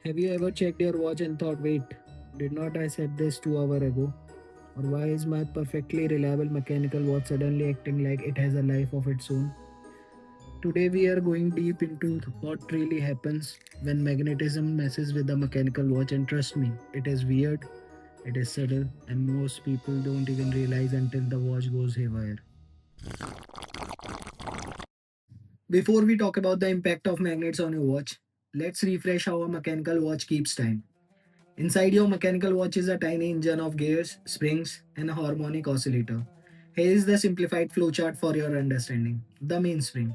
Have you ever checked your watch and thought, wait, did not I set this 2 hours ago? Or why is my perfectly reliable mechanical watch suddenly acting like it has a life of its own? Today we are going deep into what really happens when magnetism messes with the mechanical watch, and trust me, it is weird, it is subtle, and most people don't even realize until the watch goes haywire. Before we talk about the impact of magnets on your watch, let's refresh how a mechanical watch keeps time. Inside your mechanical watch is a tiny engine of gears, springs, and a harmonic oscillator. Here is the simplified flowchart for your understanding. The mainspring.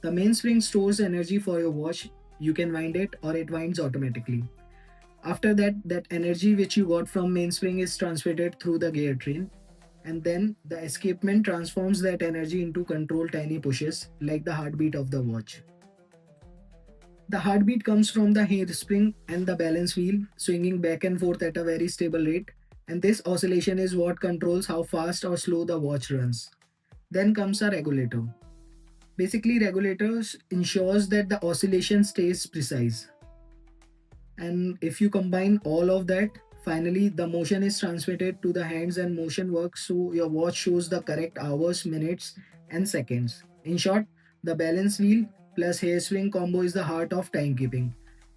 The mainspring stores energy for your watch. You can wind it or it winds automatically. After that, that energy which you got from mainspring is transmitted through the gear train, and then the escapement transforms that energy into controlled tiny pushes like the heartbeat of the watch. The heartbeat comes from the hairspring and the balance wheel swinging back and forth at a very stable rate, and this oscillation is what controls how fast or slow the watch runs. Then comes a regulator. Basically, regulators ensures that the oscillation stays precise. And if you combine all of that, finally the motion is transmitted to the hands and motion works so your watch shows the correct hours, minutes, and seconds. In short, the balance wheel plus hairswing combo is the heart of timekeeping.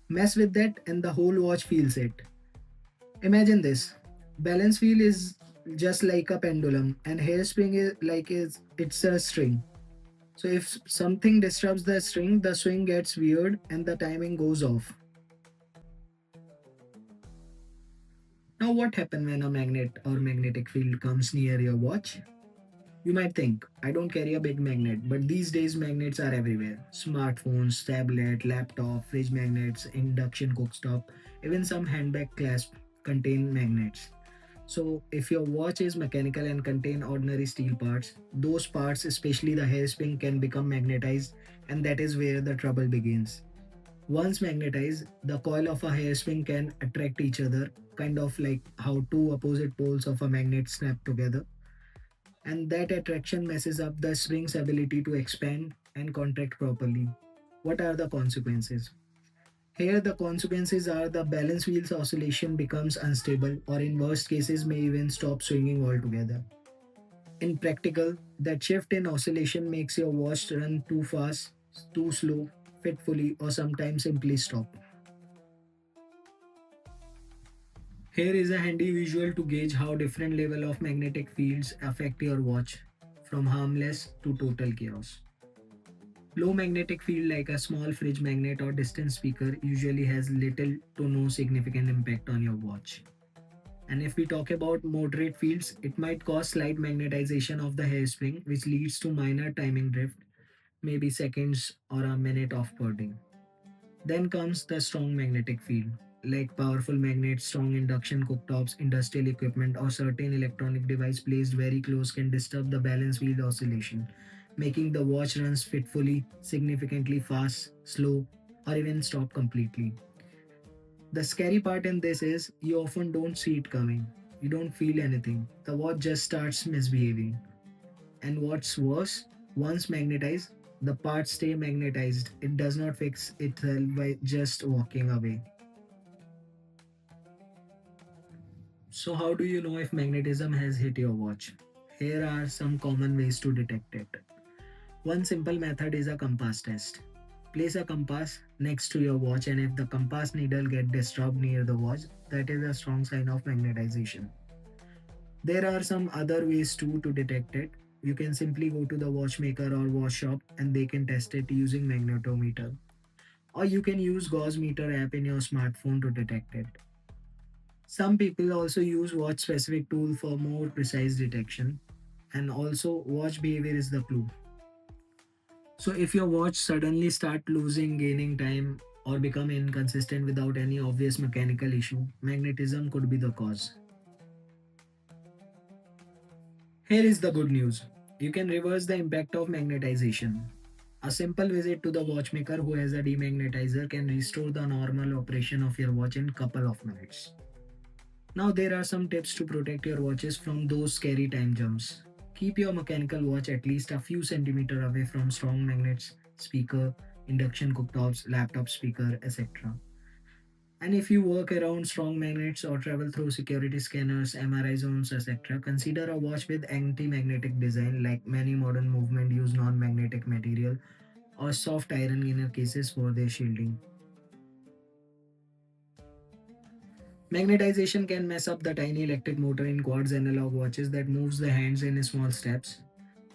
Mess with that and the whole watch feels it. Imagine this. Balance wheel is just like a pendulum and hairspring is like it's a string. So if something disturbs the string, the swing gets weird and the timing goes off. Now, what happens when a magnet or magnetic field comes near your watch? You might think, I don't carry a big magnet, but these days magnets are everywhere. Smartphones, tablet, laptop, fridge magnets, induction cooktop, even some handbag clasp contain magnets. So, if your watch is mechanical and contain ordinary steel parts, those parts, especially the hairspring, can become magnetized, and that is where the trouble begins. Once magnetized, the coil of a hairspring can attract each other, kind of like how two opposite poles of a magnet snap together. And that attraction messes up the spring's ability to expand and contract properly. What are the consequences? Here, the consequences are the balance wheel's oscillation becomes unstable, or in worst cases, may even stop swinging altogether. In practical, that shift in oscillation makes your watch run too fast, too slow, fitfully, or sometimes simply stop. Here is a handy visual to gauge how different level of magnetic fields affect your watch, from harmless to total chaos. Low magnetic field like a small fridge magnet or distant speaker usually has little to no significant impact on your watch. And if we talk about moderate fields, it might cause slight magnetization of the hairspring, which leads to minor timing drift, maybe seconds or a minute of purring. Then comes the strong magnetic field, like powerful magnets, strong induction cooktops, industrial equipment, or certain electronic device placed very close can disturb the balance wheel oscillation, making the watch runs fitfully, significantly fast, slow, or even stop completely. The scary part in this is you often don't see it coming. You don't feel anything. The watch just starts misbehaving. And what's worse, once magnetized, the parts stay magnetized. It does not fix itself by just walking away. So, how do you know if magnetism has hit your watch? Here are some common ways to detect it. One simple method is a compass test. Place a compass next to your watch, and if the compass needle get disturbed near the watch, that is a strong sign of magnetization. There are some other ways too to detect it. You can simply go to the watchmaker or watch shop and they can test it using magnetometer. Or you can use gauge meter app in your smartphone to detect it. Some people also use watch specific tool for more precise detection, and also watch behavior is the clue. So if your watch suddenly start losing gaining time or become inconsistent without any obvious mechanical issue, magnetism could be the cause. Here is the good news. You can reverse the impact of magnetization. A simple visit to the watchmaker who has a demagnetizer can restore the normal operation of your watch in couple of minutes. Now there are some tips to protect your watches from those scary time jumps. Keep your mechanical watch at least a few centimeters away from strong magnets, speaker, induction cooktops, laptop speaker, etc. And if you work around strong magnets or travel through security scanners, MRI zones, etc., consider a watch with anti-magnetic design, like many modern movement use non-magnetic material or soft iron inner cases for their shielding. Magnetization can mess up the tiny electric motor in quartz analog watches that moves the hands in small steps.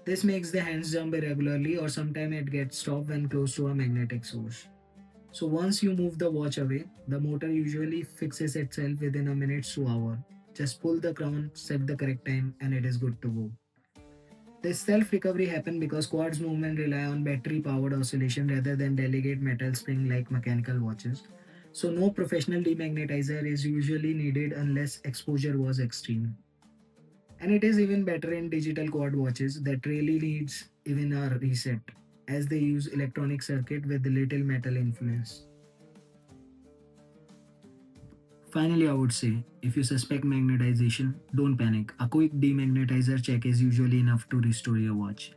This makes the hands jump irregularly or sometimes it gets stopped when close to a magnetic source. So once you move the watch away, the motor usually fixes itself within a minute to hour. Just pull the crown, set the correct time, and it is good to go. This self-recovery happens because quartz movement rely on battery-powered oscillation rather than delicate metal spring like mechanical watches. So no professional demagnetizer is usually needed unless exposure was extreme. And it is even better in digital quad watches that really needs even a reset, as they use electronic circuit with little metal influence. Finally, I would say, if you suspect magnetization, don't panic. A quick demagnetizer check is usually enough to restore your watch.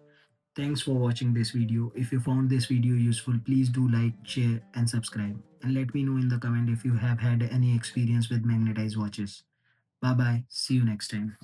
Thanks for watching this video. If you found this video useful, please do like, share and subscribe. And let me know in the comment if you have had any experience with magnetized watches. Bye bye. See you next time.